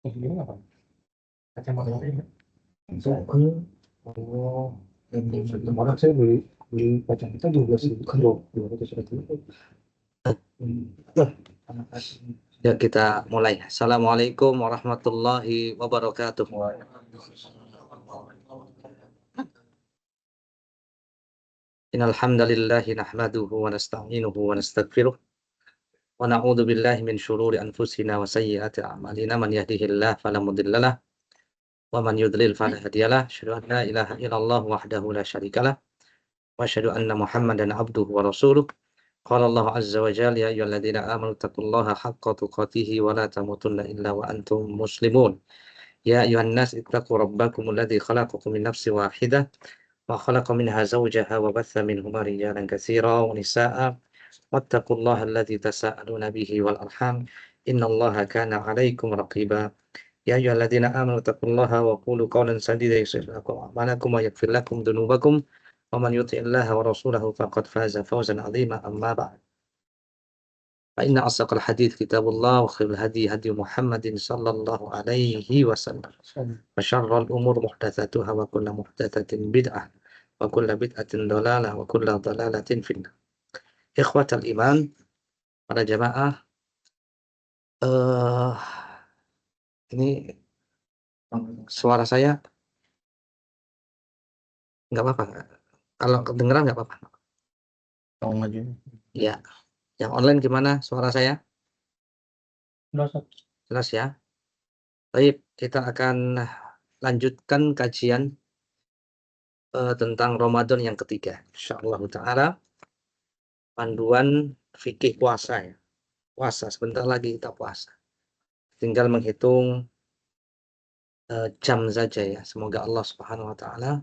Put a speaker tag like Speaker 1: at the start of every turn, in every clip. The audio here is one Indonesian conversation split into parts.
Speaker 1: Ini apa? Kacamata ini. Oh, kemarin saya beli kacamata juga sih, kan 200 ribu. Terima kasih.
Speaker 2: Ya, kita mulai. Assalamualaikum warahmatullahi wabarakatuh. Innal hamdalillahi nahmaduhu wa nasta'inuhu wa nastaghfiruh wa na'udzu billahi min shururi anfusina wa sayyiati a'malina. Man yahdihillahu fala mudilla lahu wa man yudlil fala hadiyalah. Asyhadu an la ilaha illallah wahdahu la syarikalah wa asyhadu anna Muhammadan abduhu wa rasuluh. Qala Allah azza wa jalla ya ayyuhalladzina amanu taqullaha haqqa tuqatih wa la tamutunna illa wa antum muslimun. Ya ayuhan nas ittaqu rabbakum alladzi khalaqakum min nafsin wahidah wa khalaqa minha zawjaha wa batha minhuma rijalan katsiran wa nisaa'a wattaqullaha alladzi tasaaluna bihi wal arham innallaha kana 'alaikum raqiba. Ya ayyuhalladzina amanu taqullaha wa qulu qawlan sadida yuslih lakum a'malakum wa yaghfir lakum dhunubakum wa man yuti'illaha wa rasulahu faqad faza fawzan 'azima amma ba'd. فإن أصدق الحديث كتاب الله وخير الهدي هدي محمد صلى الله عليه وسلم وشر الأمور محدثاتها وكل محدثة بدعة وكل بدعة ضلالة وكل ضلالة في النار. إخوة الإيمان, para jamaah, ini suara saya nggak apa-apa, kalau kedengeran nggak apa-apa. Ya, yang online gimana suara saya? Jelas ya. Baik, kita akan lanjutkan kajian tentang Ramadan yang ketiga. Insyaallah ta'ala, panduan fikih puasa ya. Puasa, sebentar lagi kita puasa. Tinggal menghitung jam saja ya. Semoga Allah Subhanahu wa ta'ala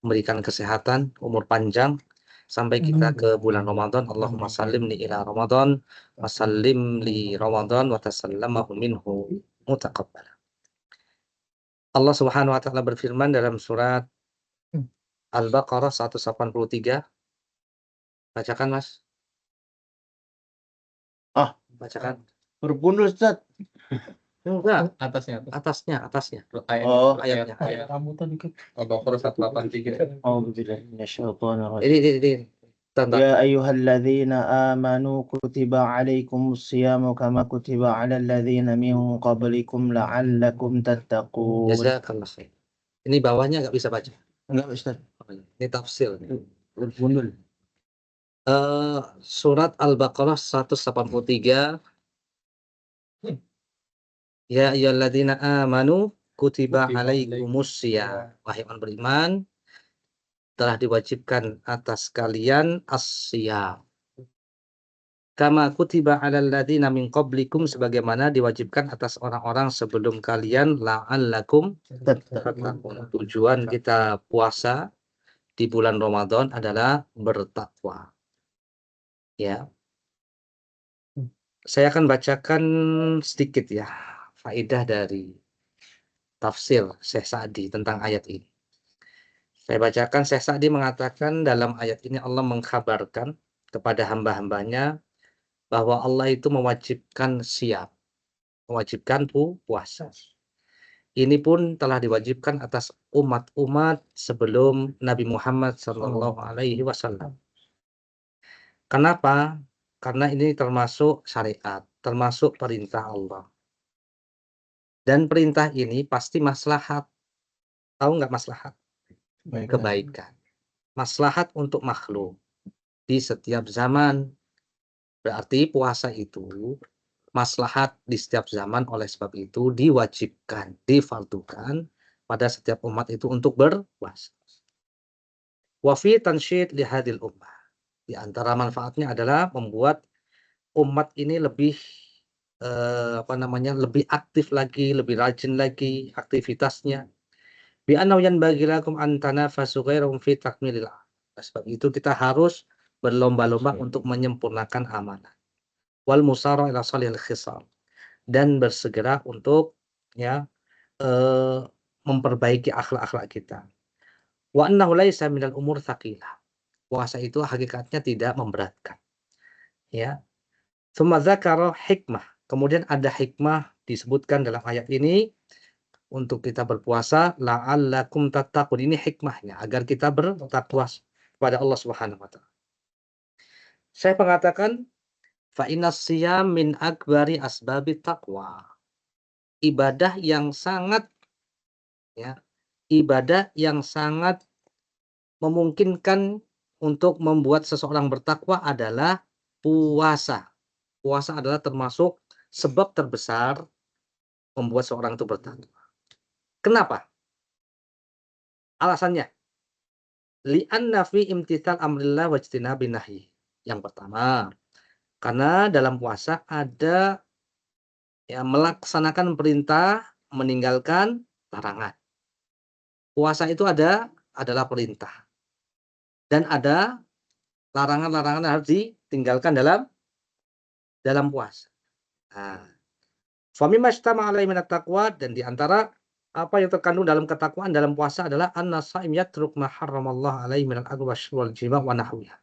Speaker 2: memberikan kesehatan, umur panjang sampai kita ke bulan Ramadan. Allahumma sallimni ila Ramadan wa sallim li Ramadan wa tasallamahu minhu mutaqabbala. Allah Subhanahu wa ta'ala berfirman dalam surat Al-Baqarah 183. Bacakan, Mas. Bacakan.
Speaker 3: Berbunuh, Ustaz.
Speaker 2: Enggak,
Speaker 1: Atasnya.
Speaker 2: atasnya.
Speaker 1: Ayatnya.
Speaker 2: Ayatnya.
Speaker 1: Ayat rambutan dikit. Al-Baqarah 183.
Speaker 3: A'udzubillahi minasyaitonir rajim.
Speaker 2: Ini.
Speaker 3: Ya ayyuhalladzina amanu kutiba alaikumus siyamu kama kutiba 'alal ladzina min qablikum la'allakum tattaqun.
Speaker 2: Jazakallah khair. Ini bawahnya nggak bisa baca.
Speaker 3: Enggak, Ustaz.
Speaker 2: Ini tafsir.
Speaker 3: Berbunul.
Speaker 2: Surat Al-Baqarah 183. Ya ayyuhalladzina amanu kutiba alaikumus syiyam. Wahai orang beriman, telah diwajibkan atas kalian as-syiyam. Kama kutiba 'alal ladzina min qablikum, sebagaimana diwajibkan atas orang-orang sebelum kalian, la'allakum tattaqun. Tujuan kita puasa di bulan Ramadan adalah bertakwa. Ya. Saya akan bacakan sedikit ya faedah dari tafsir Syekh Sa'di tentang ayat ini. Saya bacakan. Syekh Sa'di mengatakan dalam ayat ini Allah mengkhabarkan kepada hamba-hambanya bahwa Allah itu mewajibkan syiyam, mewajibkan puasa. Ini pun telah diwajibkan atas umat-umat sebelum Nabi Muhammad SAW. Kenapa? Karena ini termasuk syariat, termasuk perintah Allah. Dan perintah ini pasti maslahat. Tahu nggak maslahat? Kebaikan. Maslahat untuk makhluk di setiap zaman. Berarti puasa itu maslahat di setiap zaman, oleh sebab itu diwajibkan, difardukan pada setiap umat itu untuk berpuasa. Wa fi tansyid li hadil ummah. Di antara manfaatnya adalah membuat umat ini lebih lebih aktif lagi, lebih rajin lagi aktivitasnya. Bi annahu yanbaghi lakum an tanafasu ghairahum fi takmilil amal. Sebab itu kita harus berlomba-lomba untuk menyempurnakan amalan. Wal musara ila salihil khisal, dan bersegera untuk memperbaiki akhlak-akhlak kita. Wa annahu laisa minal umur tsaqilah. Puasa itu hakikatnya tidak memberatkan. Ya. Tsumma dzakara hikmah. Kemudian ada hikmah disebutkan dalam ayat ini untuk kita berpuasa la'allakum tattaqun. Ini hikmahnya agar kita bertakwa kepada Allah Subhanahu wa taala. Saya mengatakan fa innas siyam min akbari asbabit taqwa. Ibadah yang sangat memungkinkan untuk membuat seseorang bertakwa adalah puasa. Puasa adalah termasuk sebab terbesar membuat seorang itu bertakwa. Kenapa? Alasannya, li'anna fi imtithal amrillah wajtinabin nahyi. Yang pertama, karena dalam puasa ada melaksanakan perintah, meninggalkan larangan. Puasa itu adalah perintah. Dan ada larangan-larangan yang harus ditinggalkan dalam puasa. Nah, famimma ijtama'a alaihi minat taqwa, dan di antara apa yang terkandung dalam ketakwaan dalam puasa adalah an-nasaim yatruk ma harramallahu alaihi minal agwi wal jima' wa nahwiha.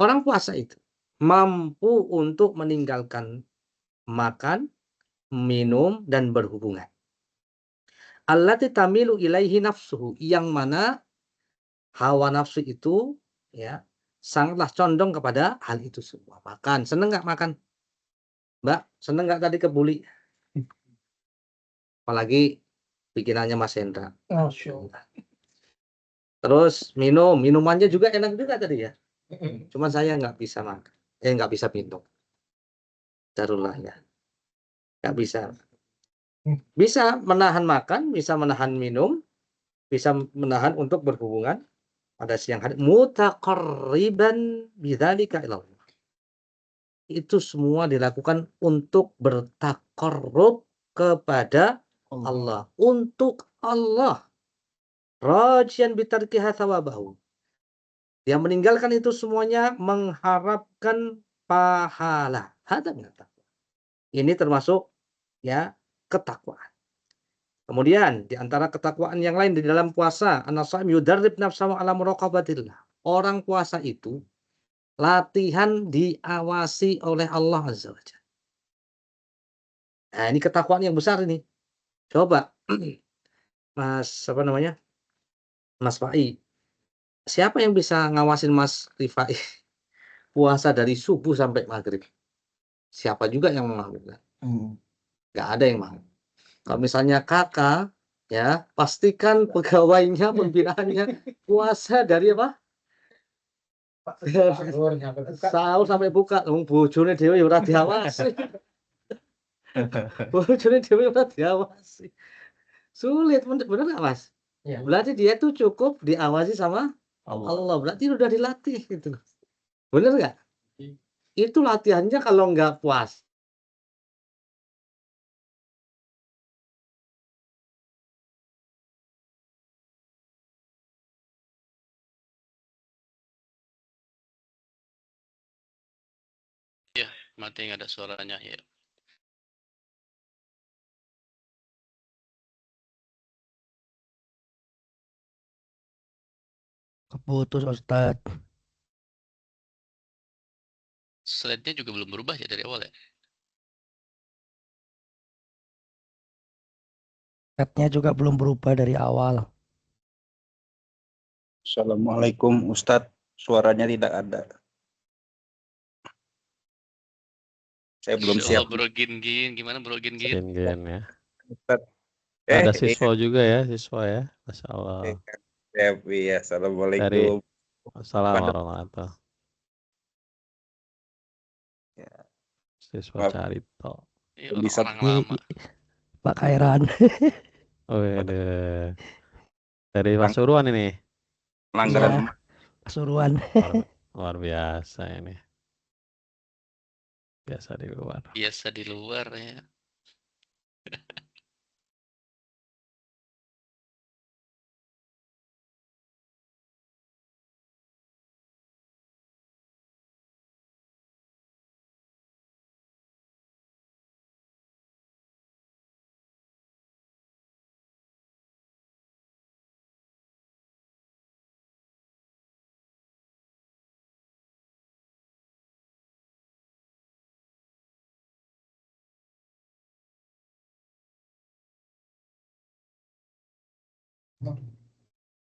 Speaker 2: Orang puasa itu mampu untuk meninggalkan makan, minum, dan berhubungan. Allati tamilu ilaihi nafsuhu, yang mana hawa nafsu itu sangatlah condong kepada hal itu semua. Makan, seneng nggak makan? Mbak, seneng nggak tadi kebuli? Apalagi bikinannya Mas Hendra. Terus minumannya juga enak juga tadi ya. Cuman saya nggak bisa makan, nggak bisa minum. Darulah ya, nggak bisa. Bisa menahan makan, bisa menahan minum, bisa menahan untuk berhubungan pada siang hari. Mutaqarriban bidzalika ilallah. Itu semua dilakukan untuk bertaqarrub kepada Allah, untuk Allah. Rajian bitarkiha thawabahu. Dia meninggalkan itu semuanya mengharapkan pahala. Ini termasuk ketakwaan. Kemudian di antara ketakwaan yang lain di dalam puasa, an-shaim yudarrib nafsahu ala muraqabatillah. Orang puasa itu latihan diawasi oleh Allah Azza wa Jalla. Nah, ini ketakwaan yang besar ini. Coba Mas Mas Fai. Siapa yang bisa ngawasin Mas Rifai puasa dari subuh sampai maghrib? Siapa juga yang mau? Nggak ada yang mau. Kalau misalnya kakak, pastikan pegawainya, pembinaannya puasa dari apa? Sahur sampai buka. Bojone dhewe ya ora diawasi. Bojone dhewe ora diawasi. Sulit, bener nggak Mas? Ya. Berarti dia tuh cukup diawasi sama Allah. Berarti udah dilatih gitu. Bener nggak? Itu latihannya kalau nggak puas.
Speaker 4: Ya, mati nggak ada suaranya ya.
Speaker 3: Keputus Ustaz.
Speaker 4: Slide-nya juga belum berubah ya dari awal ya.
Speaker 3: Chatnya juga belum berubah dari awal.
Speaker 5: Assalamualaikum Ustadz, suaranya tidak ada. Saya belum siap.
Speaker 4: Bro Gin, gimana Bro Gin?
Speaker 6: Gen ya.
Speaker 5: Ustadz.
Speaker 6: Ada siswa juga ya, Masya Allah.
Speaker 5: Iya, Assalamualaikum.
Speaker 6: Assalamualaikum warahmatullahi.
Speaker 5: Ya.
Speaker 6: Siswa Carito.
Speaker 4: Bisa lama.
Speaker 3: Pak Khairan.
Speaker 6: Oh ada. Dari Pasuruan ini.
Speaker 5: Pelanggaran
Speaker 3: Pasuruan.
Speaker 6: Luar biasa ini. Biasa di luar ya.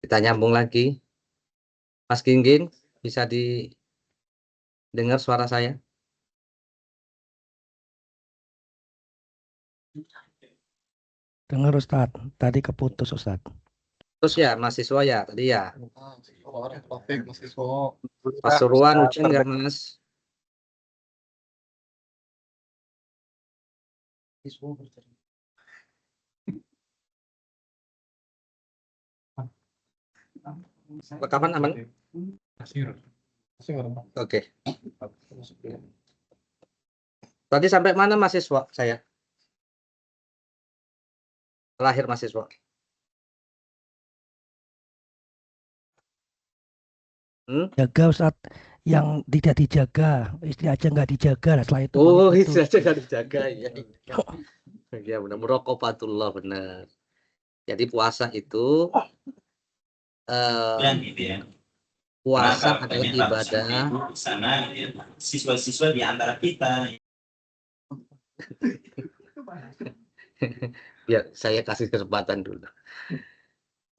Speaker 2: Kita nyambung lagi. Mas Gingging, bisa didengar suara saya?
Speaker 7: Dengar Ustaz, tadi keputus Ustaz.
Speaker 2: Terus ya, mahasiswa ya tadi ya.
Speaker 1: Taufik, mahasiswa.
Speaker 2: Pasuruan hujan nggak Mas? Rekaman aman? Oke. Tadi sampai mana mahasiswa saya? Terakhir mahasiswa.
Speaker 7: Jaga Ustaz, yang tidak dijaga, istri aja nggak dijaga, setelah itu
Speaker 2: Oh,
Speaker 7: putus.
Speaker 2: itu aja nggak dijaga ya. Ya benar, muraqabatullah benar. Jadi puasa itu puasa adalah ibadah.
Speaker 8: Sana siswa-siswa di antara kita.
Speaker 2: Biar saya kasih kesempatan dulu.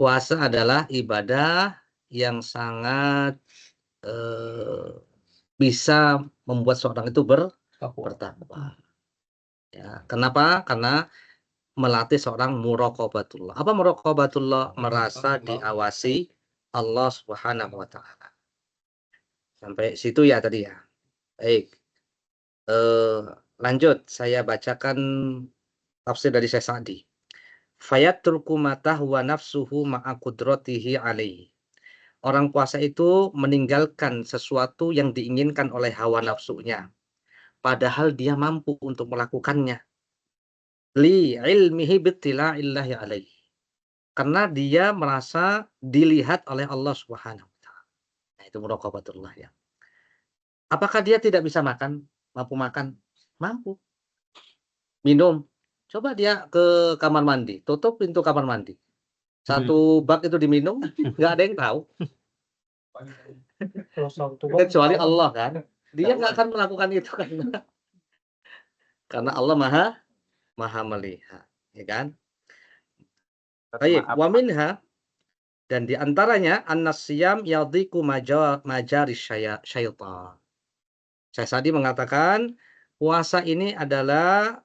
Speaker 2: Puasa adalah ibadah yang sangat bisa membuat seorang itu bertakwa. Ya, kenapa? Karena melatih seorang muraqabatullah. Apa muraqabatullah? Merasa diawasi Allah Subhanahu wa taala. Sampai situ ya tadi ya. Baik. Lanjut, saya bacakan tafsir dari Syekh Sa'di. Fayatruku matah wa nafsuhu ma'a qudratihi alaihi. Orang puasa itu meninggalkan sesuatu yang diinginkan oleh hawa nafsunya, padahal dia mampu untuk melakukannya. Li ilmihi bittila'illahi alaihi. Karena dia merasa dilihat oleh Allah Subhanahu wa taala. Nah, itu muraqabatullah ya. Apakah dia tidak bisa makan? Mampu makan? Mampu. Minum? Coba dia ke kamar mandi, tutup pintu kamar mandi. Satu bak itu diminum, nggak ada yang tahu. Kecuali Allah kan. Dia nggak akan melakukan itu karena Allah maha melihat, ya kan? Baik, wa minha, dan diantaranya an-nasyam yadhiku majaris syaitan. Saya tadi mengatakan puasa ini adalah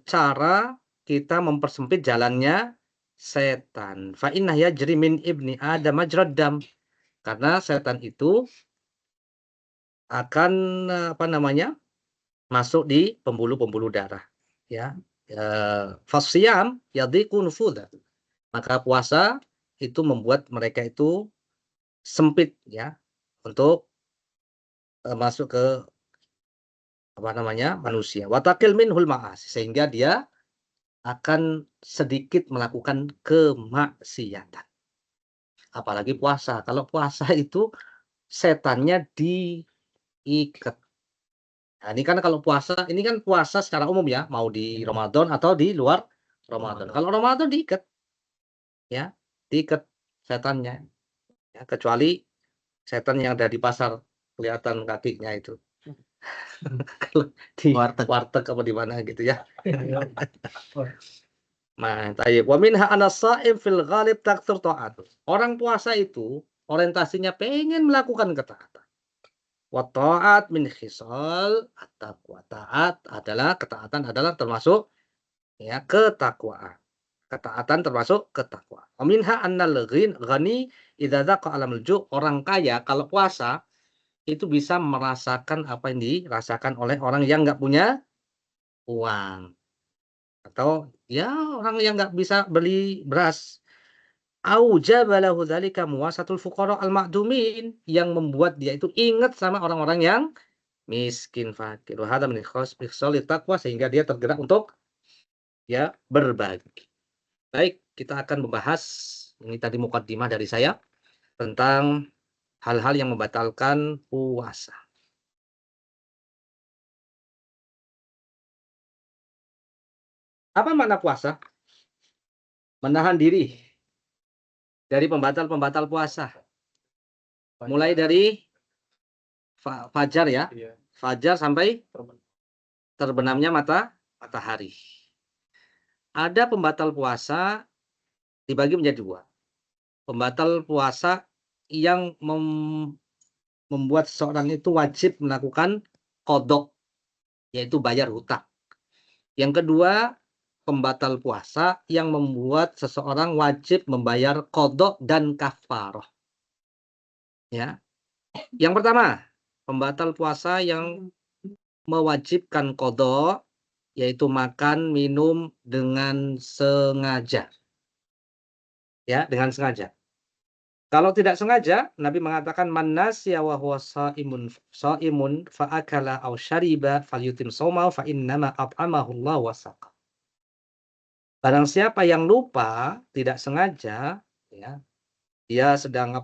Speaker 2: cara kita mempersempit jalannya setan. Fa inna yajri min ibni adam majrad dam. Karena setan itu akan masuk di pembuluh-pembuluh darah, ya. Fasyam yadhiku nufudha. Maka puasa itu membuat mereka itu sempit ya untuk masuk ke manusia. Watakil minhul ma'as, sehingga dia akan sedikit melakukan kemaksiatan. Apalagi puasa. Kalau puasa itu setannya diikat. Nah, ini kan kalau puasa, ini kan puasa secara umum ya, mau di Ramadan atau di luar Ramadan. Kalau Ramadan diikat, ya, diikat setannya. Ya, kecuali setan yang ada di pasar, kelihatan kakinya itu. Kalau di warteg apa di mana gitu ya. Nah, tayyib. Wa minha ana-sha'im fil ghalib taktsur ta'at. Orang puasa itu orientasinya pengen melakukan ketaatan. Wa ta'at min khisal at-taqwa. Ketaatan adalah termasuk ya ketakwaan. Ketaatan termasuk ketakwaan. Wa minha annal ghani idza dzaqa alamul ju'. Orang kaya kalau puasa itu bisa merasakan apa yang dirasakan oleh orang yang nggak punya uang. Atau ya orang yang nggak bisa beli beras. Aujaba lahu dzalika muwasatul fuqara al-ma'dumin, yang membuat dia itu ingat sama orang-orang yang miskin fakir. Wa hadza min khisalit taqwa, sehingga dia tergerak untuk ya berbagi. Baik, kita akan membahas ini tadi mukaddimah dari saya tentang hal-hal yang membatalkan puasa. Apa makna puasa? Menahan diri dari pembatal-pembatal puasa. Mulai dari fajar ya. Fajar sampai terbenamnya matahari. Ada pembatal puasa dibagi menjadi dua. Pembatal puasa yang membuat seseorang itu wajib melakukan qadha, yaitu bayar hutang. Yang kedua, pembatal puasa yang membuat seseorang wajib membayar qadha dan kafarah. Ya. Yang pertama, pembatal puasa yang mewajibkan qadha, yaitu makan minum dengan sengaja. Ya, dengan sengaja. Kalau tidak sengaja, Nabi mengatakan man nasiya wa huwa shaimun fa akala aw syariba falyutim shaumah fa innama at'amahu Allah wa saqa. Barang siapa yang lupa, tidak sengaja, ya, dia sedang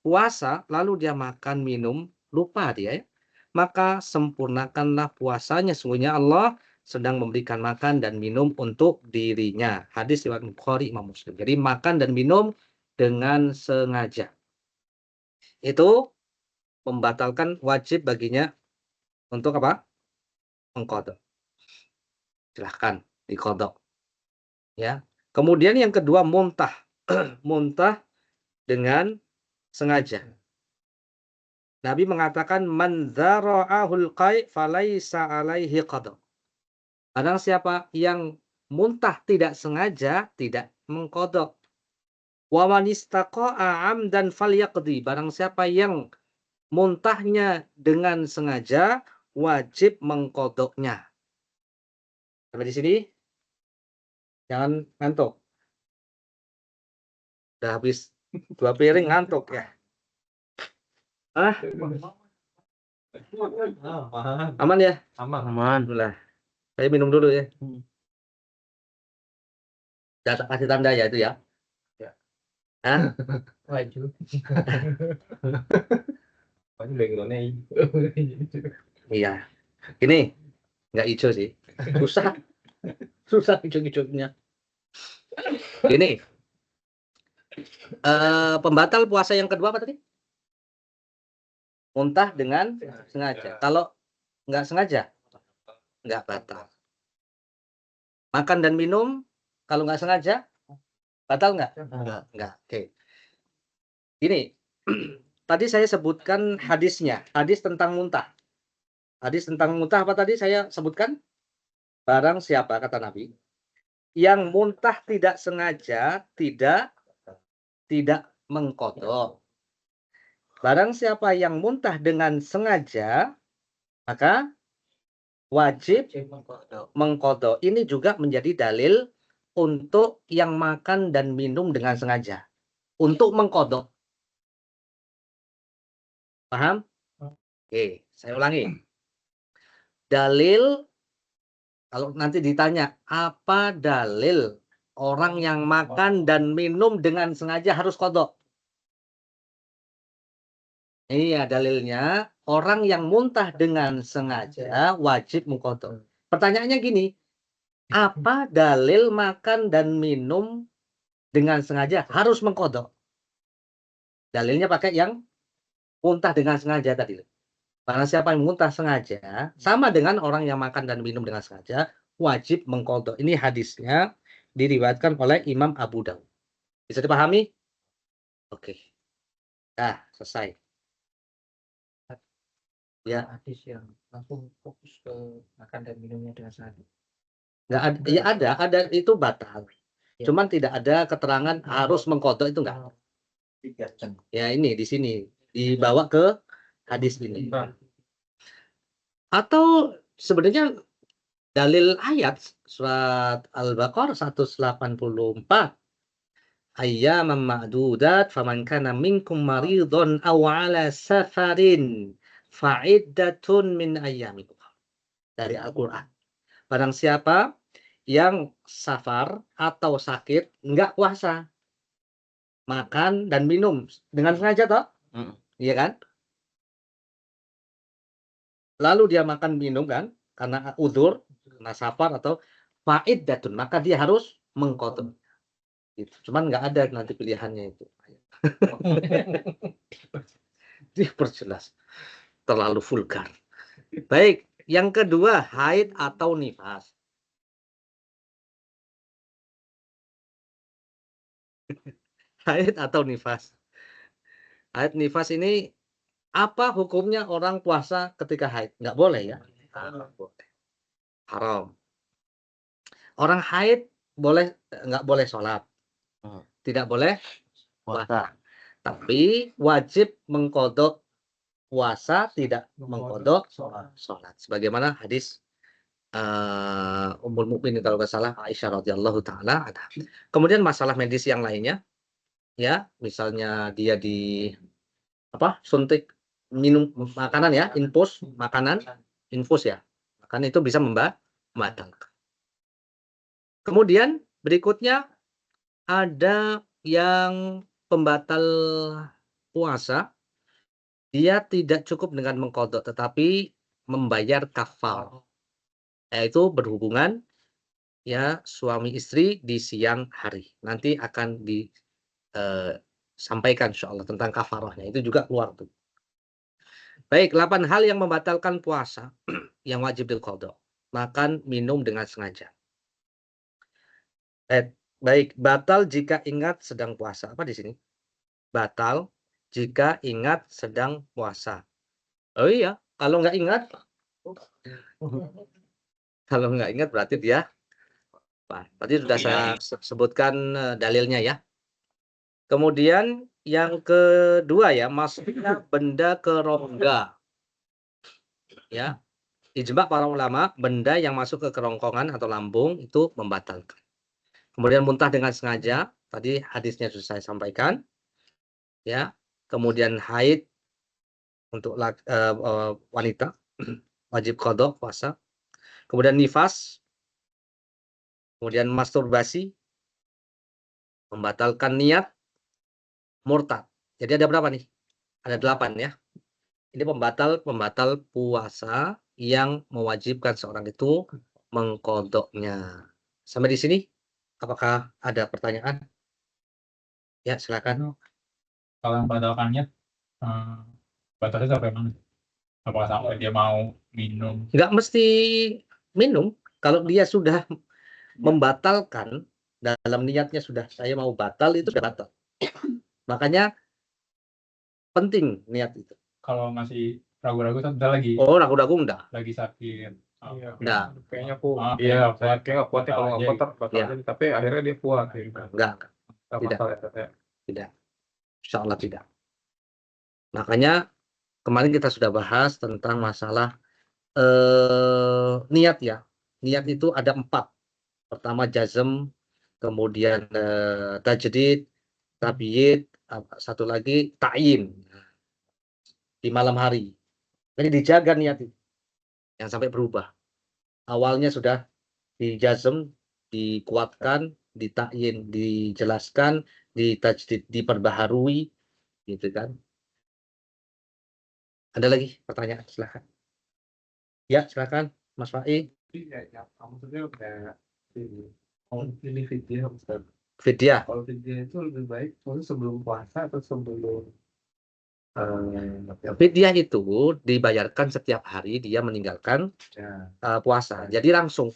Speaker 2: puasa, lalu dia makan minum, lupa dia, ya, maka sempurnakanlah puasanya. Sungguhnya Allah sedang memberikan makan dan minum untuk dirinya. Hadis riwayat Bukhari, Imam Muslim. Jadi makan dan minum dengan sengaja. Itu membatalkan wajib baginya untuk apa? Mengqadha. Silahkan diqadha. Ya. Kemudian yang kedua muntah. Muntah dengan sengaja. Nabi mengatakan man dzara'ahul qai' falaisa alaihi qadha. Barang siapa yang muntah tidak sengaja, tidak mengqadha. Wa man istaqa'a 'amdan falyaqdi. Barang siapa yang muntahnya dengan sengaja, wajib mengqadhanya. Sampai di sini jangan ngantuk. Udah habis 2 piring ngantuk ya. Aman ya?
Speaker 3: Aman.
Speaker 2: Alhamdulillah. Saya minum dulu ya. Udah kasih tanda ya itu ya. Hah? Iya. Ini nggak hijau sih. Susah hijau-hijaunya. Ini pembatal puasa yang kedua apa tadi? Muntah dengan sengaja. Kalau nggak sengaja, nggak batal. Makan dan minum, kalau nggak sengaja, batal nggak? Nggak. Oke. Ini, tadi saya sebutkan hadisnya. Hadis tentang muntah. Hadis tentang muntah apa tadi saya sebutkan? Barang siapa, kata Nabi, yang muntah tidak sengaja, tidak mengqadha. Barang siapa yang muntah dengan sengaja, maka wajib mengqadha. Ini juga menjadi dalil untuk yang makan dan minum dengan sengaja. Untuk mengqadha. Paham? Oke, saya ulangi. Dalil, kalau nanti ditanya, apa dalil orang yang makan dan minum dengan sengaja harus qadha? Iya, dalilnya orang yang muntah dengan sengaja wajib mengqadha. Pertanyaannya gini, apa dalil makan dan minum dengan sengaja harus mengqadha? Dalilnya pakai yang muntah dengan sengaja tadi. Barang siapa yang muntah sengaja, sama dengan orang yang makan dan minum dengan sengaja, wajib mengqadha. Ini hadisnya diriwayatkan oleh Imam Abu Dawud. Bisa dipahami? Oke. Nah, selesai. Ya,
Speaker 1: Hadis yang langsung fokus ke makan dan minumnya dengan sengaja.
Speaker 2: nggak ada, ya ada itu batal.
Speaker 1: Ya.
Speaker 2: Cuman tidak ada keterangan harus mengqadha, itu enggak. Ya ini di sini dibawa ke hadis ini. Atau sebenarnya dalil ayat surat Al-Baqarah 184. Ayyaman ma'dudat faman kana minkum maridun aw ala safarin fa'iddatun min ayyamin. Dari Al-Qur'an. Barang siapa yang safar atau sakit enggak puasa, makan dan minum dengan sengaja toh? Iya kan? Lalu dia makan minum kan karena udzur, karena safar atau fa'iddatun, maka dia harus mengqadha. Gitu. Cuman nggak ada nanti pilihannya itu. Diperjelas. Terlalu vulgar. Baik, yang kedua haid atau nifas. Haid atau nifas? Haid nifas ini apa hukumnya orang puasa ketika haid? Nggak boleh ya? Nggak boleh. Haram. Orang haid nggak boleh sholat, tidak boleh puasa, tapi wajib mengkodok puasa, tidak mengkodok sholat. Sebagaimana hadis Ummul Mukminin kalau nggak salah Aisyah radhiyallahu taala anha. Kemudian masalah medis yang lainnya, ya misalnya dia suntik minum makanan ya, infus ya, kan itu bisa membatalkan. Kemudian berikutnya ada yang pembatal puasa, dia tidak cukup dengan mengkodok tetapi membayar kafar, yaitu berhubungan ya suami istri di siang hari. Nanti akan disampaikan insyaallah tentang kafarahnya, itu juga keluar tuh. Baik, 8 hal yang membatalkan puasa yang wajib diqadha. Makan, minum dengan sengaja. Baik, batal jika ingat sedang puasa. Apa di sini? Batal jika ingat sedang puasa. Oh iya, kalau nggak ingat, berarti dia tadi sudah saya sebutkan dalilnya ya. Kemudian yang kedua ya, masuknya benda ke rongga. Ya, ijma para ulama, benda yang masuk ke kerongkongan atau lambung itu membatalkan. Kemudian muntah dengan sengaja, tadi hadisnya sudah saya sampaikan. Ya, kemudian haid untuk wanita wajib qadha puasa. Kemudian nifas, kemudian masturbasi, membatalkan niat, murtad. Jadi ada berapa nih? Ada 8 ya. Ini pembatal puasa yang mewajibkan seorang itu mengqadhanya. Sampai di sini apakah ada pertanyaan? Ya, silakan.
Speaker 9: Kalau yang batalkannya, batasnya sampai mana? Apakah sampai dia mau minum?
Speaker 2: Nggak mesti minum. Kalau dia sudah membatalkan, dalam niatnya sudah saya mau batal, itu sudah batal. Makanya penting niat itu.
Speaker 9: Kalau masih ragu-ragu kan lagi.
Speaker 2: Oh, ragu-ragu enggak.
Speaker 9: Lagi sakit.
Speaker 2: Enggak.
Speaker 10: Kayaknya kayaknya kuat kalau nggak kuat batal
Speaker 2: Ya.
Speaker 10: jadi, tapi akhirnya dia kuat gitu.
Speaker 2: Enggak. Tidak. Tidak. Insya Allah tidak. Makanya kemarin kita sudah bahas tentang masalah niat ya. Niat itu ada 4. Pertama jazm, kemudian tajdid, tabyid, satu lagi ta'yin di malam hari. Jadi dijaga niat itu. Yang sampai berubah. Awalnya sudah dijazm, dikuatkan, ditakyin, dijelaskan, ditajdid, diperbaharui, gitu kan. Ada lagi pertanyaan? Silakan. Ya, silakan, Mas Fai.
Speaker 10: Ya, maksudnya kayak pilih fidyah, Ustaz.
Speaker 2: Fidyah.
Speaker 10: Kalau fidyah itu lebih baik sebelum puasa atau sebelum
Speaker 2: Fidyah itu dibayarkan setiap hari dia meninggalkan puasa. Jadi langsung.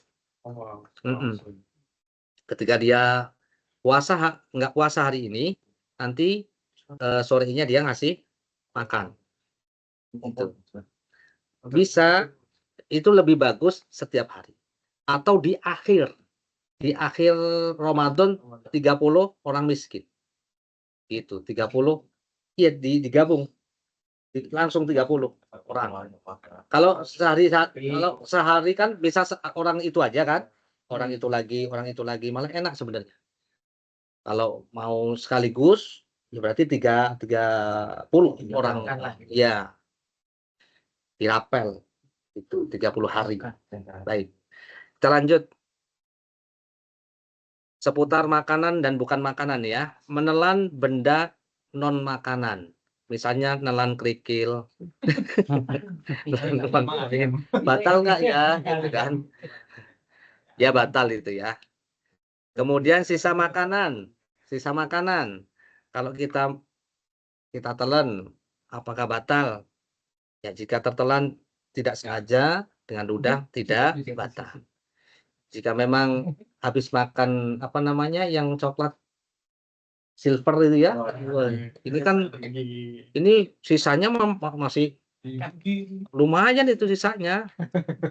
Speaker 2: Ketika dia nggak puasa hari ini, nanti sorenya dia ngasih makan. Gitu. Bisa itu lebih bagus setiap hari. Atau di akhir Ramadan 30 orang miskin. Gitu, 30 ya digabung. Langsung 30 orang. Kalau sehari kan bisa orang itu aja kan? Orang itu lagi, malah enak sebenarnya. Kalau mau sekaligus ya berarti 30 orang. Ya. Dirapel. Itu 30 hari. Baik. Kita lanjut. Seputar makanan dan bukan makanan ya. Menelan benda non makanan. Misalnya nelan kerikil. Batal nggak ya? Gitu kan. Ya batal itu ya. Kemudian sisa makanan. Kalau kita telan, apakah batal? Ya jika tertelan tidak sengaja dengan ludah tidak batal. Jika memang habis makan yang coklat silver itu ya. Wah, ini kan ini sisanya masih lumayan itu sisanya,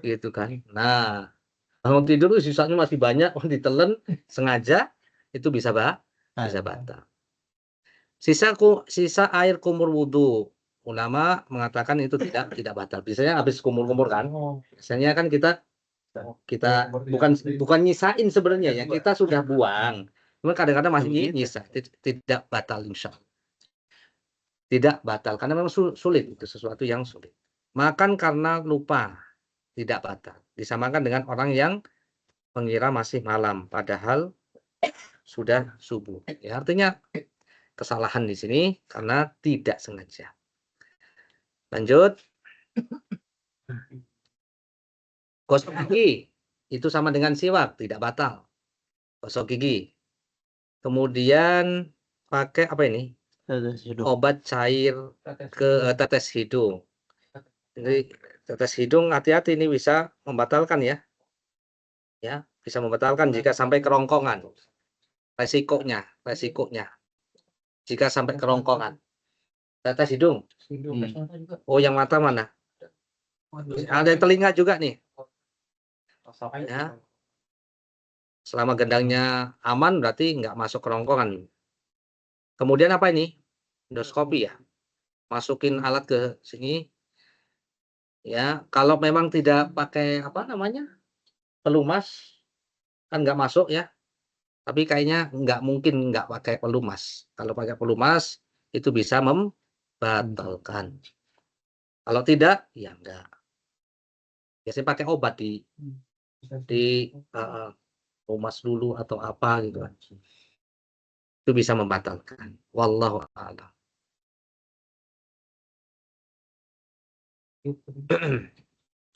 Speaker 2: gitu kan. Nah, bangun tidur itu sisanya masih banyak, ditelen sengaja itu bisa batal. Sisa air kumur wudhu, ulama mengatakan itu tidak batal. Biasanya habis kumur-kumur kan. Biasanya kan kita bukan nyisain sebenarnya ya, kita sudah buang. Cuma kadang-kadang masih nyisa, tidak batal insya Allah. Tidak batal karena memang sulit, itu sesuatu yang sulit. Makan karena lupa tidak batal. Disamakan dengan orang yang mengira masih malam padahal sudah subuh. Ya, artinya kesalahan di sini karena tidak sengaja. Lanjut. Gosok gigi itu sama dengan siwak, tidak batal. Gosok gigi. Kemudian pakai apa ini? Obat cair ke tetes hidung. Jadi tetes hidung hati-hati, ini bisa membatalkan ya. Ya, bisa membatalkan jika sampai kerongkongan. Resikonya. Jika sampai kerongkongan. Tetes hidung. Oh, yang mata mana? Ada telinga juga nih. Ya. Selama gendangnya aman berarti nggak masuk kerongkongan. Kemudian apa ini? Endoskopi ya. Masukin alat ke sini. Ya, kalau memang tidak pakai apa namanya? Pelumas kan nggak masuk ya. Tapi kayaknya nggak mungkin nggak pakai pelumas. Kalau pakai pelumas itu bisa membatalkan. Kalau tidak, ya enggak. Biasanya pakai obat di pelumas dulu atau apa gitu kan. Itu bisa membatalkan. Wallahu a'lam.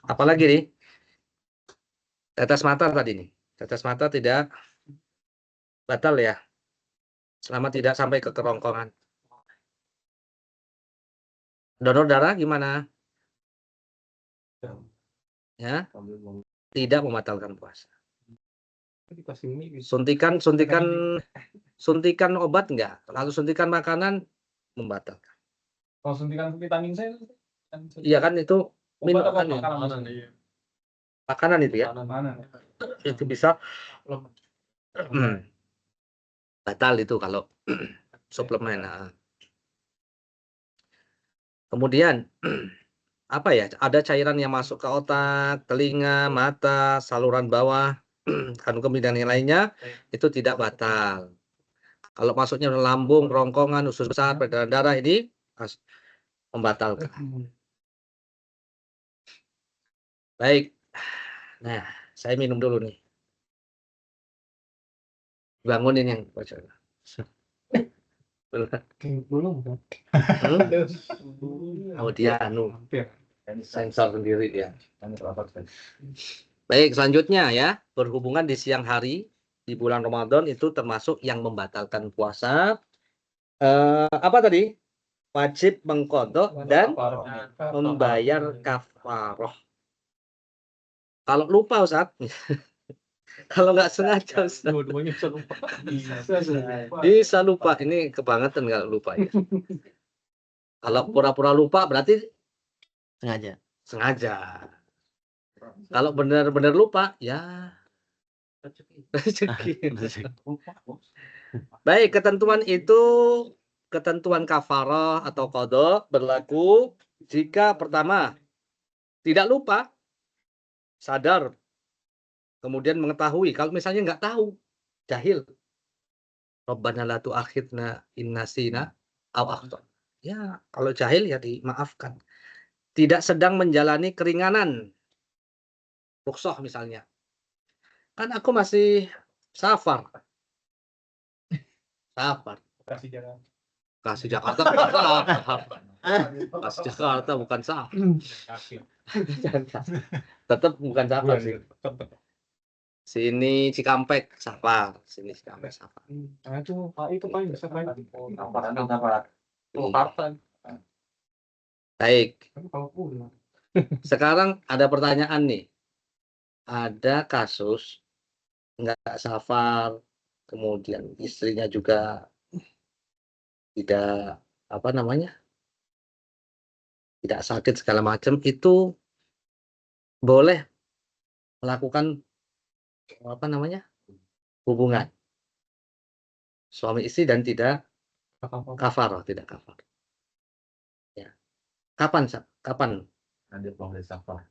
Speaker 2: Apalagi nih? Tetes mata tadi nih. Tetes mata tidak batal ya. Selama tidak sampai ke kerongkongan. Donor darah gimana? Ya. Tidak membatalkan puasa. Suntikan obat enggak? Lalu suntikan makanan membatalkan.
Speaker 9: Kalau suntikan vitamin C,
Speaker 2: Iya kan itu minuman makanan itu ya. Itu bisa batal itu kalau suplemen. Kemudian apa ya? Ada cairan yang masuk ke otak, telinga, mata, saluran bawah, kandung kemih dan yang lainnya itu tidak batal. Kalau masuknya ke lambung, kerongkongan, usus besar, peredaran darah ini membatalkan. Baik. Nah, saya minum dulu nih. Bangunin yang bocor.
Speaker 1: Belum kan?
Speaker 2: Oh, dia sensor sendiri dia. Baik, selanjutnya ya, berhubungan di siang hari di bulan Ramadan itu termasuk yang membatalkan puasa. Apa tadi? Wajib mengqadha dan membayar kafarah. Kalau lupa Ustaz, kalau nggak sengaja Ustaz.
Speaker 10: Dua-duanya bisa lupa.
Speaker 2: Bisa lupa. Ini kebangetan kalau lupa ya. Kalau pura-pura lupa berarti sengaja. Kalau benar-benar lupa ya rezeki. Baik, ketentuan kafarah atau qadha berlaku jika pertama tidak lupa, sadar, kemudian mengetahui. Kalau misalnya nggak tahu, jahil. Rabbana la tu'akhidna in nasina aw akhtana. Ya, kalau jahil ya dimaafkan. Tidak sedang menjalani keringanan. Rukhsah misalnya. Kan aku masih safar. Kasih Jakarta bukan safar. Kasih Jakarta bukan safar. Tetap bukan safar sih. Sini Cikampek safar, sini Cikampek safar.
Speaker 1: Nah, itu paling bisa paling.
Speaker 2: Baik. Sekarang ada pertanyaan nih. Ada kasus nggak safar, kemudian istrinya juga tidak apa namanya, tidak sakit segala macam, itu boleh melakukan apa namanya, hubungan suami istri dan tidak kafar, tidak kafar. Ya. Kapan
Speaker 10: Ada pulang dari safar.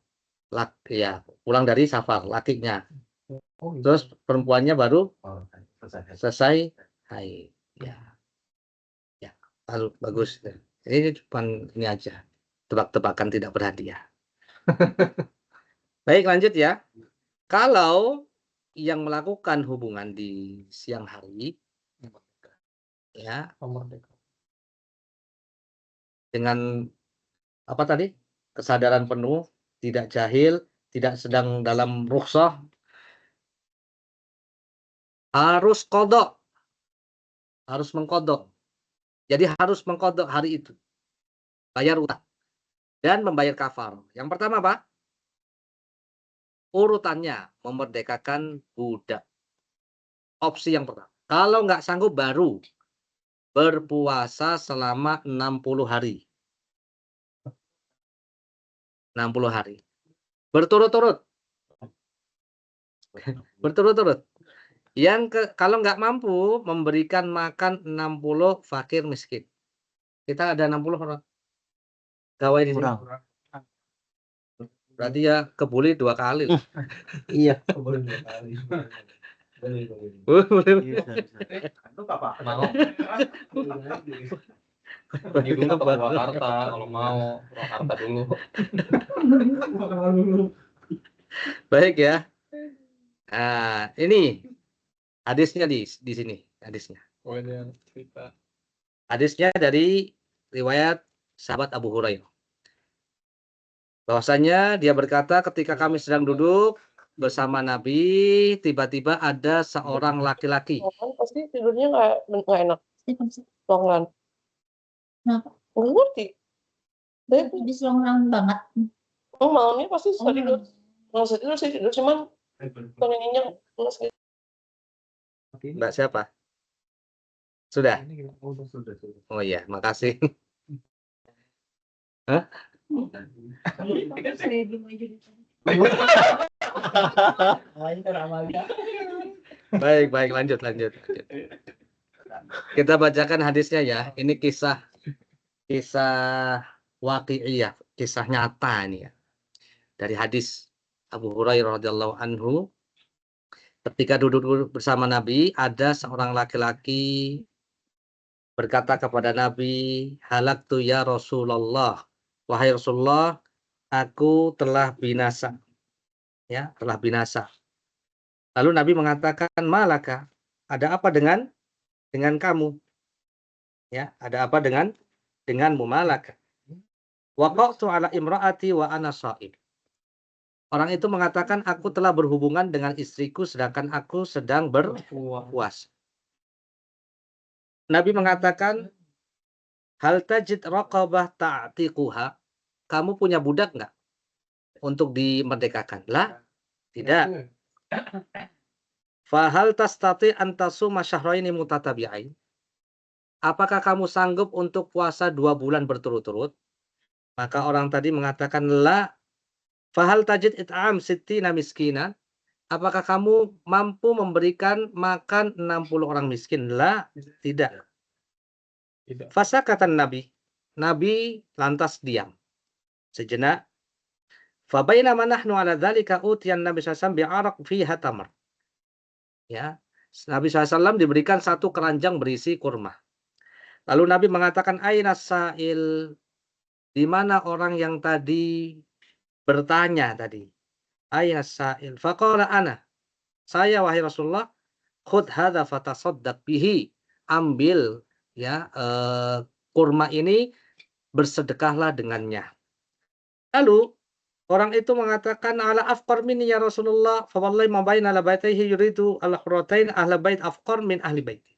Speaker 2: ya pulang dari safar lakinya,
Speaker 1: Oh, iya.
Speaker 2: terus perempuannya baru
Speaker 10: Oh, selesai.
Speaker 2: selesai haid. Ya, ya, lalu bagus. Ini cuma ini aja, tebak-tebakan tidak berhadiah. Baik, lanjut ya. Kalau yang melakukan hubungan di siang hari, ya, dengan apa tadi, kesadaran penuh, tidak jahil, tidak sedang dalam rukhsah, harus qadha, harus mengqadha. Jadi harus mengqadha hari itu, bayar utang dan membayar kafar. Yang pertama apa? Urutannya memerdekakan budak. Opsi yang pertama. Kalau nggak sanggup baru berpuasa selama 60 hari. 60 hari. Berturut-turut. Berturut-turut. Kalau nggak mampu memberikan makan 60 fakir miskin. Kita ada 60 orang. Gawai di sini.
Speaker 3: Kurang.
Speaker 2: Berarti ya kebuli 2 kali.
Speaker 3: Iya.
Speaker 10: Boleh 2 kali. Boleh.
Speaker 2: Boleh.
Speaker 3: Bisa.
Speaker 10: Itu apa?
Speaker 9: Mau. Ini dulu ke Purwakarta kalau mau. Purwakarta dulu.
Speaker 2: Baik ya. Nah, ini hadisnya di sini, hadisnya.
Speaker 9: Oh, ini yang cerita.
Speaker 2: Hadisnya dari riwayat sahabat Abu Hurairah. Bahwasanya dia berkata, ketika kami sedang duduk bersama Nabi, tiba-tiba ada seorang laki-laki.
Speaker 11: Pasti tidurnya nggak enak. Longan.
Speaker 12: Kenapa?
Speaker 11: Nggak ngerti.
Speaker 12: Jadi selongan banget.
Speaker 11: Oh, malamnya pasti susah tidur. Nggak usah tidur sih, tidur cuman pengennya nggak.
Speaker 2: Mbak siapa? Sudah?
Speaker 10: Sudah.
Speaker 2: Oh iya, makasih. Hah? Baik, lanjut. Kita bacakan hadisnya ya. Ini kisah waqi'iyah, kisah nyata ini ya. Dari hadis Abu Hurairah radhiyallahu anhu, ketika duduk bersama Nabi, ada seorang laki-laki berkata kepada Nabi, "Halaktu ya Rasulullah." Wahai Rasulullah, aku telah binasa. Ya, telah binasa. Lalu Nabi mengatakan, "Malaka? Ada apa dengan kamu?" Ya, ada apa denganmu, malaka? Waqa'tu ala imra'ati wa ana sha'im. Orang itu mengatakan, aku telah berhubungan dengan istriku sedangkan aku sedang berpuasa. Nabi mengatakan, hal tajid raqabah ta'tiquha? Kamu punya budak nggak untuk dimerdekakan? Lah, tidak. Fahal tastati an tasuma syahraini mutatabi'ain? Apakah kamu sanggup untuk puasa 2 bulan berturut-turut? Maka orang tadi mengatakan, la. Fahal tajid it'am sittina miskinan? Apakah kamu mampu memberikan makan 60 orang miskin? La, tidak. Fasa kata Nabi. Nabi lantas diam sejenak. Fabainama nahnu ala dzalika utiyan Nabi sallallahu alaihi wasallam bi'araq fiha tamar. Ya, Nabi SAW diberikan satu keranjang berisi kurma. Lalu Nabi mengatakan, aina sa'il? Di mana orang yang tadi bertanya tadi? Aina sa'il? Faqala ana. Saya wahai Rasulullah, khudh hadza fatasaddaq bihi. Ambil ya kurma ini, bersedekahlah dengannya. Lalu orang itu mengatakan, ala afqar minni ya Rasulullah, fa wallahi ma baina labataihi yuridu al-huratain ahla bait afqar min ahli baiti.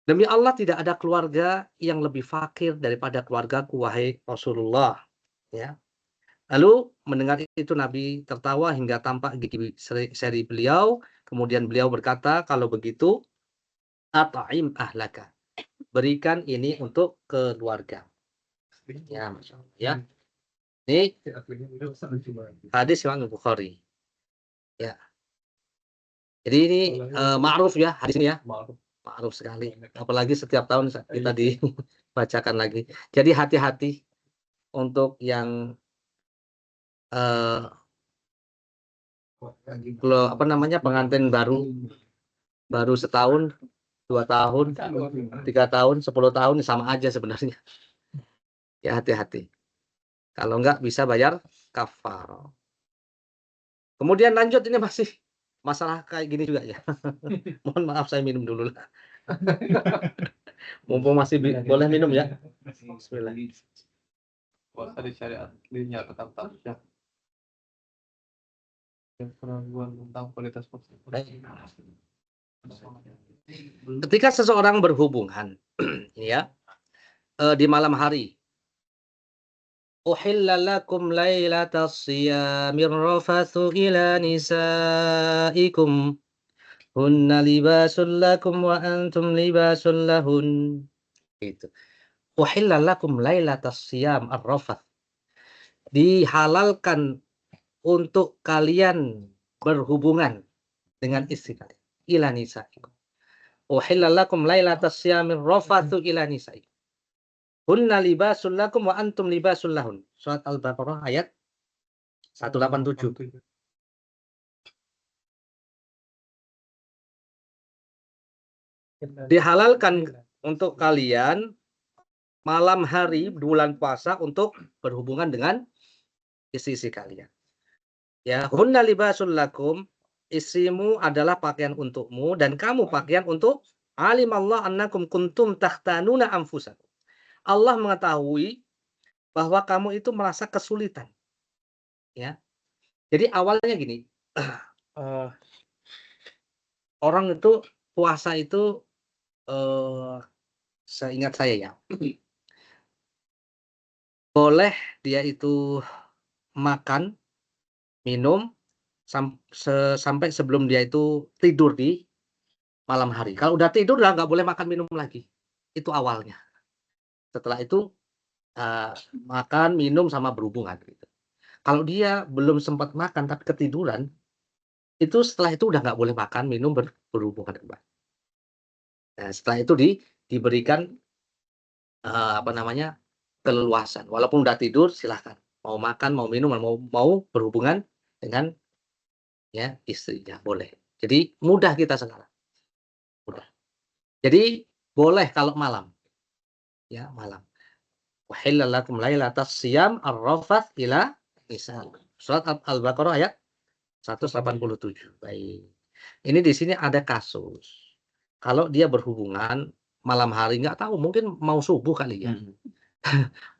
Speaker 2: Demi Allah tidak ada keluarga yang lebih fakir daripada keluargaku wahai Rasulullah. Ya. Lalu mendengar itu Nabi tertawa hingga tampak gigi seri beliau. Kemudian beliau berkata, kalau begitu at'im ahlaka. berikan ini untuk keluarga. Ya, Masya Allah, ya. Ini hadis Imam Bukhari. Ya. Jadi ini ma'ruf ya hadis ini ya. Ma'ruf sekali. Apalagi setiap tahun kita dibacakan lagi. Jadi hati-hati untuk yang pengantin baru setahun, 2 tahun, 3 tahun, 10 tahun sama aja sebenarnya. Ya hati-hati. Kalau enggak bisa bayar kafar. Kemudian lanjut, ini masih masalah kayak gini juga ya. Mohon maaf saya minum dulu lah. Mumpung masih boleh minum ya. Bismillah.
Speaker 10: Puasa di syariat linear tetap ya. Yang keraguan tentang kualitas puasa.
Speaker 2: Ketika seseorang berhubungan ini ya di malam hari, uhilla lakum lailatas siyamir rafathu ila nisaikum hunna libasul lakum wa antum libasul lahun. Itu. Uhilla lakum lailatas siyam ar-rafath. Dihalalkan untuk kalian berhubungan dengan istri kalian. Ila nisaikum. Uhilla lakum lailatas siyamir rafathu ila nisaikum. Hunna libasul lakum wa antum libasul lahun. Surat Al-Baqarah ayat 187. Dihalalkan untuk kalian malam hari bulan puasa untuk berhubungan dengan istri-istri kalian. Ya, hunna libasul lakum, istrimu adalah pakaian untukmu dan kamu pakaian untuk alimallah annakum kuntum takhtanuna anfusakum. Allah mengetahui bahwa kamu itu merasa kesulitan. Ya. Jadi awalnya gini, orang itu puasa itu seingat saya ya, boleh dia itu makan, minum sampai sebelum dia itu tidur di malam hari. Kalau udah tidur udah nggak boleh makan minum lagi. Itu awalnya. Setelah itu makan, minum, sama berhubungan. Gitu. Kalau dia belum sempat makan tapi ketiduran, itu setelah itu udah nggak boleh makan, minum, berhubungan. Nah, setelah itu diberikan keleluasan. Walaupun udah tidur, silahkan. Mau makan, mau minum, mau berhubungan dengan ya istrinya, boleh. Jadi mudah kita sekarang. Mudah. Jadi boleh kalau malam. Ya, malam. Wahilla lakum lailatas siyam ar-rafath ila nisaikum. Surat Al-Baqarah ayat 187. Baik. Ini di sini ada kasus. Kalau dia berhubungan malam hari, nggak tahu, mungkin mau subuh kali ya.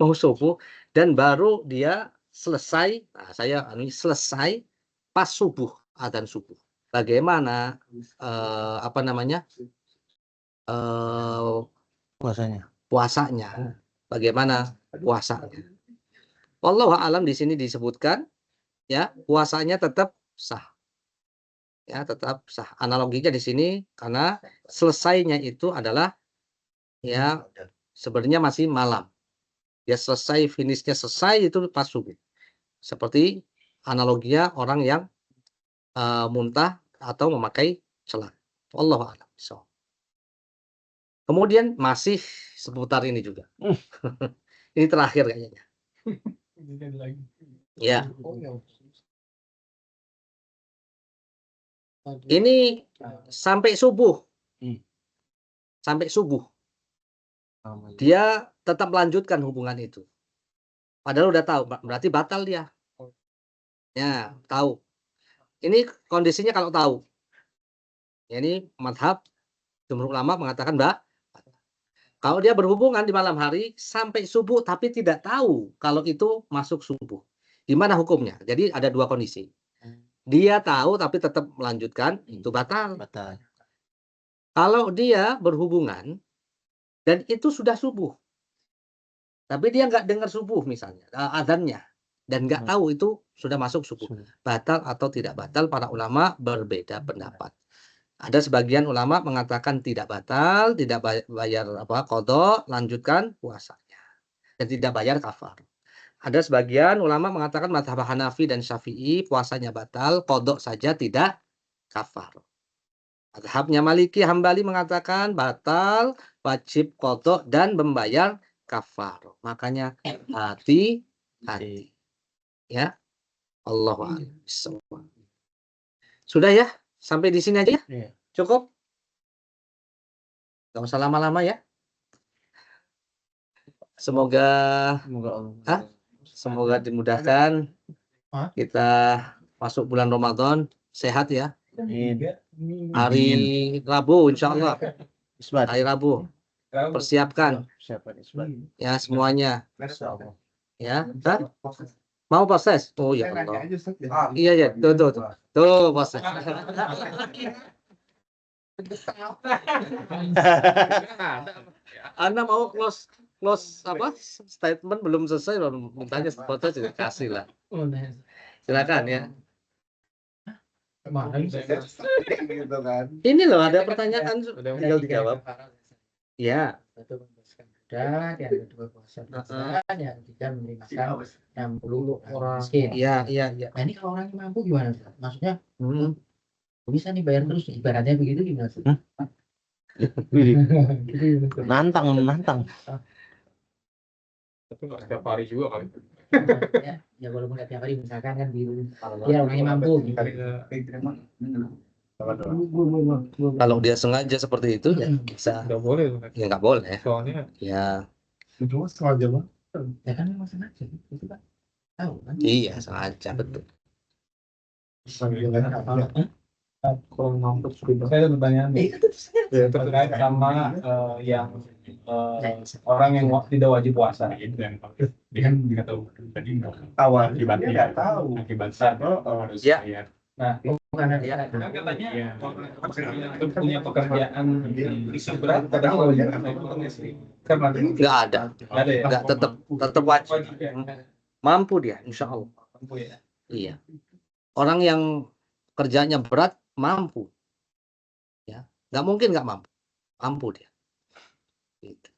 Speaker 2: Mau subuh dan baru dia selesai. Nah, selesai pas subuh, adzan subuh. Bagaimana puasanya? Bagaimana puasanya? Wallahu a'lam, di sini disebutkan ya puasanya tetap sah. Ya, tetap sah. Analoginya di sini karena selesainya itu adalah ya sebenarnya masih malam. Dia selesai, finishnya selesai itu pas subuh. Seperti analoginya orang yang muntah atau memakai celak. Wallahu a'lam. Kemudian masih seputar ini juga. Ini terakhir kayaknya. Ya. Ini sampai subuh. Sampai subuh. Dia tetap melanjutkan hubungan itu. Padahal udah tahu, berarti batal dia. Ya, tahu. Ini kondisinya kalau tahu. Ya, ini madhab jumhur ulama mengatakan kalau dia berhubungan di malam hari sampai subuh tapi tidak tahu kalau itu masuk subuh. Gimana hukumnya? Jadi ada dua kondisi. Dia tahu tapi tetap melanjutkan, itu batal. Kalau dia berhubungan dan itu sudah subuh, tapi dia nggak dengar subuh misalnya, adzannya, dan nggak tahu itu sudah masuk subuh, batal atau tidak batal, para ulama berbeda pendapat. Ada sebagian ulama mengatakan tidak batal, tidak bayar qadha, lanjutkan puasanya. Dan tidak bayar kafar. Ada sebagian ulama mengatakan mazhab Hanafi dan Syafi'i puasanya batal, qadha saja tidak kafar. Mazhabnya Maliki Hambali mengatakan batal, wajib qadha dan membayar kafar. Makanya hati-hati. Ya. Allahu a'lam. Sudah ya? Sampai di sini aja ya?
Speaker 3: Iya.
Speaker 2: Cukup? Gak usah lama-lama ya. Semoga semoga dimudahkan. Kita masuk bulan Ramadan sehat ya. Hari Rabu insya Allah. Hari Rabu. Persiapkan. Ya semuanya. Ya. Hah? Mau proses? Oh ya Allah. Iya ya. Tuh proses. Anda mau close statement belum selesai, mintanya foto juga kasih lah. Silakan ya. Ini loh ada pertanyaan tinggal dijawab. Ya.
Speaker 1: Dan yang kedua puasa yang ketiga memberi makan 60 orang miskin.
Speaker 2: Iya.
Speaker 1: Nah ini kalau orangnya mampu gimana? Maksudnya bisa nih bayar terus ibaratnya begitu gimana?
Speaker 3: Nantang.
Speaker 9: Tapi nggak setiap hari juga kali.
Speaker 1: Ya walaupun nggak tiap hari misalkan kan dia orangnya mampu.
Speaker 2: Kalau dia sengaja seperti itu ya bisa.
Speaker 9: Nggak boleh.
Speaker 2: Ya nggak boleh.
Speaker 9: Soalnya
Speaker 2: Ya.
Speaker 1: Sengaja banget. Ya kan memang sengaja itu kan. Tahu kan?
Speaker 2: Iya sengaja betul.
Speaker 9: kurang mampu. Saya ada pertanyaan terkait sama yang orang yang tidak wajib puasa gitu yang dia kan nggak tahu tadi awal akibatnya nggak tahu akibatnya harus bayar. Nah kan katanya itu punya pekerjaan berat katanya
Speaker 2: Nggak ada ya? Nggak, tetap wajib. Mampu dia insya Allah.
Speaker 9: Mampu ya.
Speaker 2: Iya. Orang yang kerjanya berat mampu, ya nggak mungkin nggak mampu dia. Gitu.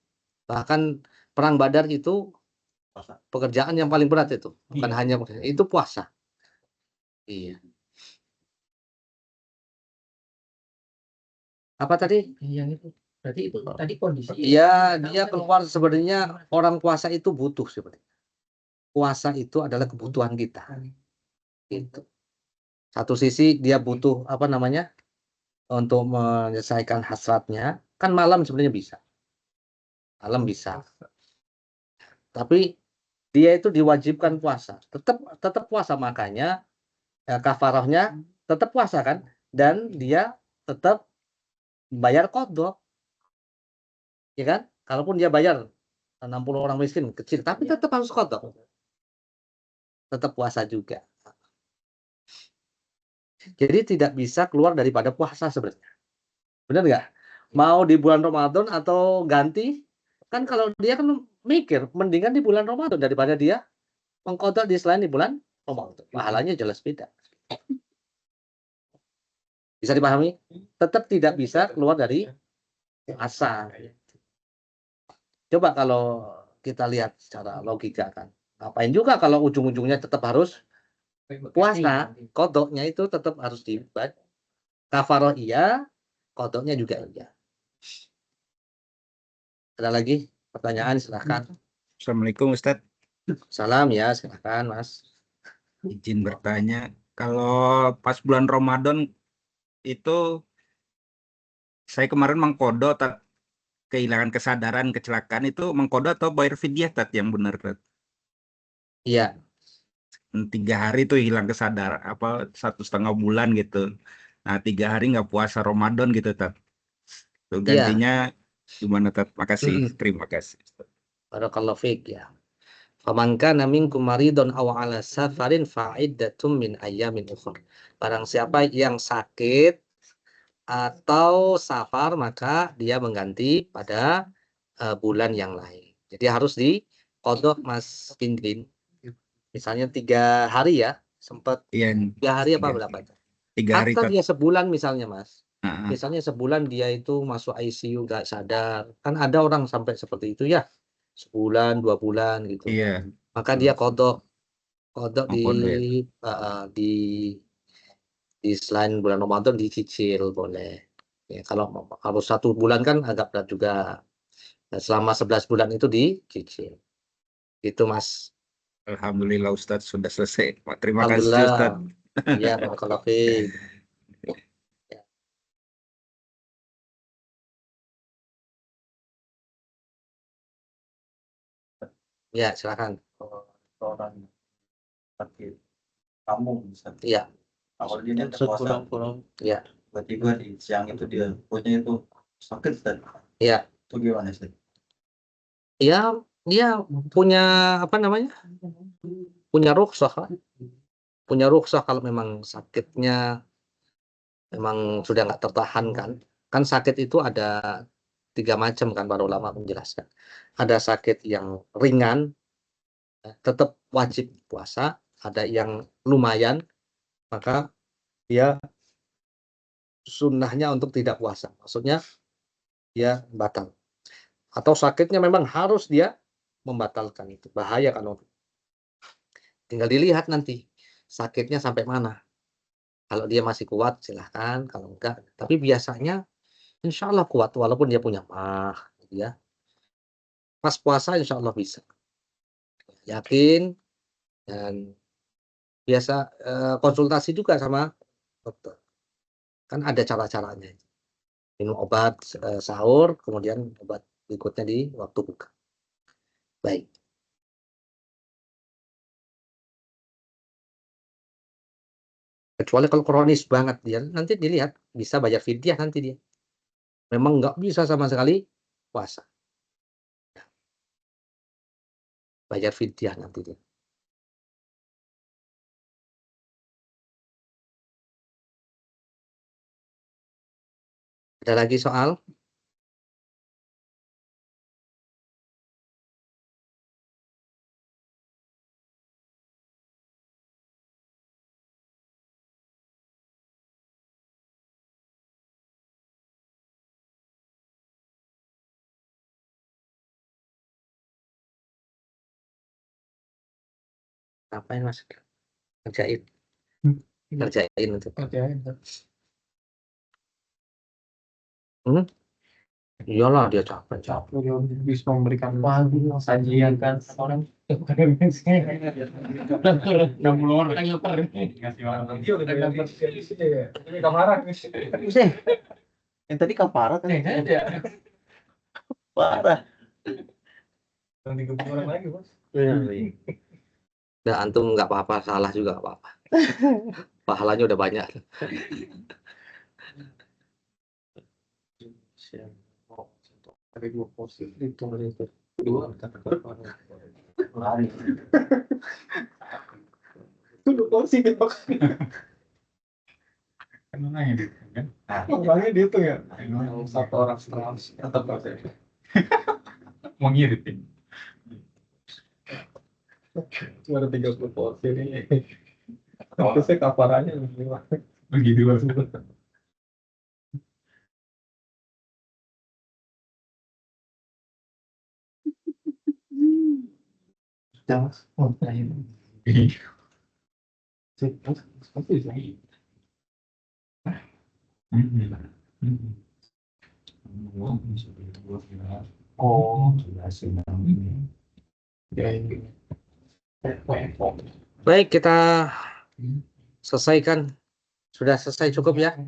Speaker 2: Bahkan perang Badar itu pekerjaan yang paling berat itu, bukan hanya itu puasa. Iya. Apa tadi?
Speaker 1: Yang itu berarti itu tadi kondisi.
Speaker 2: Iya, dia keluar sebenarnya orang puasa itu butuh sebenarnya. Puasa itu adalah kebutuhan kita. Gitu. Satu sisi dia butuh untuk menyelesaikan hasratnya, kan malam sebenarnya bisa. Malam bisa. Tapi dia itu diwajibkan puasa. Tetap puasa, makanya kafarahnya tetap puasa kan, dan dia tetap bayar qadha. Ya kan? Kalaupun dia bayar 60 orang miskin kecil, tapi tetap harus qadha. Tetap puasa juga. Jadi tidak bisa keluar daripada puasa sebenarnya. Benar nggak? Mau di bulan Ramadan atau ganti? Kan kalau dia kan mikir, mendingan di bulan Ramadan daripada dia mengqadha di selain di bulan Ramadan. Pahalanya jelas beda. Bisa dipahami? Tetap tidak bisa keluar dari puasa. Coba kalau kita lihat secara logika kan. Ngapain juga kalau ujung-ujungnya tetap harus puasa, qadha-nya itu tetap harus dibayar. Kafarah iya, qadha-nya juga iya. Ada lagi pertanyaan, silahkan.
Speaker 5: Assalamualaikum Ustadz.
Speaker 2: Salam ya, silahkan Mas.
Speaker 5: Izin bertanya, kalau pas bulan Ramadan itu saya kemarin mengqadha kehilangan kesadaran, kecelakaan itu mengqadha atau bayar fidyah yang benar Tat?
Speaker 2: Iya.
Speaker 5: 3 hari tuh hilang kesadaran 1,5 bulan gitu. Nah 3 hari nggak puasa Ramadan gitu Tat. Tuh gantinya gimana Tat? Makasih. Terima kasih.
Speaker 2: Barakallahu fiik ya. Faman kana minkum maridun aw ala safarin fa'iddatum min ayyamin ukhra. Barang siapa yang sakit atau safar maka dia mengganti pada bulan yang lain. Jadi harus diqadha Mas Pindin. Misalnya 3 hari ya, sempat 3 hari apa berapa?
Speaker 5: 3 hari.
Speaker 2: Atau dia sebulan misalnya Mas. Misalnya sebulan dia itu masuk ICU nggak sadar, kan ada orang sampai seperti itu ya, sebulan 2 bulan gitu.
Speaker 5: Iya.
Speaker 2: Maka dia kodok di
Speaker 5: Kodok ya.
Speaker 2: di selain bulan Ramadan dicicil boleh. Ya, kalau harus 1 bulan kan agak berat juga. Nah, selama 11 bulan itu dicicil. Itu Mas.
Speaker 5: Alhamdulillah Ustadz sudah selesai. Terima kasih Ustadz.
Speaker 2: Iya, barakallahu fiik. Ya, silakan.
Speaker 8: Orang sakit kamu misalnya.
Speaker 2: Iya.
Speaker 8: Awalnya dia ada puasa.
Speaker 2: Iya.
Speaker 8: Tiba-tiba di siang itu dia punya itu sakit Ustaz.
Speaker 2: Iya.
Speaker 8: Itu gimana Ustaz?
Speaker 2: Ya, dia punya apa namanya? Punya rukhsah kan? Punya rukhsah kalau memang sakitnya memang sudah nggak tertahankan. Kan sakit itu ada 3 macam kan para ulama menjelaskan. Ada sakit yang ringan, tetap wajib puasa. Ada yang lumayan, maka dia sunnahnya untuk tidak puasa. Maksudnya dia batal. Atau sakitnya memang harus dia membatalkan, itu bahaya kalau tinggal dilihat nanti sakitnya sampai mana. Kalau dia masih kuat silahkan, kalau enggak, tapi biasanya insya Allah kuat walaupun dia punya mah, ya. Pas puasa insya Allah bisa, yakin, dan biasa konsultasi juga sama dokter. Kan ada cara-caranya. Minum obat sahur, kemudian obat berikutnya di waktu buka. Baik. Kecuali kalau kronis banget dia, nanti dilihat bisa bayar fidyah nanti dia. Memang nggak bisa sama sekali puasa. Bayar fidyah nanti dia. Ada lagi soal? Ngapain Mas? Kerjain. Kerjain untuk.
Speaker 1: Kerjain.
Speaker 2: Iyalah dia capek.
Speaker 1: Dia bisa memberikan sajian kan orang. Bukan 60 orang lapar.
Speaker 9: Ngasih orang dia udah lapar. Ini kamera.
Speaker 3: Yang tadi kafarat kan? Parah.
Speaker 9: Yang 30 orang lagi, Bos.
Speaker 2: Nah, antum nggak apa-apa, salah juga nggak apa-apa. Pahalanya udah banyak.
Speaker 1: Dari 2 porsi itu 2 lari. Itu 2 porsi gitu.
Speaker 9: Kan nanya kan? Orangnya dia tuh ya. Satu orang setengah tetap aja. Mau ngiritin.
Speaker 1: Cuma ada 30 porsi ini. Tapi saya kafarannya
Speaker 9: bagi 2 semua.
Speaker 1: Jangan. Oh, terakhir. Oh,
Speaker 2: baik, kita selesaikan. Sudah selesai cukup ya.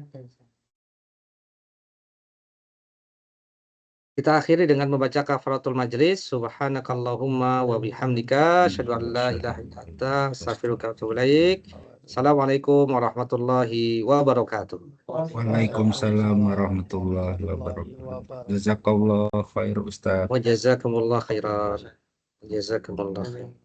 Speaker 2: Kita akhiri dengan membaca kafaratul majlis. Subhanakallahumma wa bihamdika asyhadu an la ilaha illa anta astaghfiruka wa atubu ilaik. Assalamualaikum warahmatullahi wabarakatuh.
Speaker 5: Waalaikumsalam warahmatullahi wabarakatuh. Jazakallah khair Ustaz.
Speaker 2: Wa jazakumullah khairan. Jazakumullah khairan.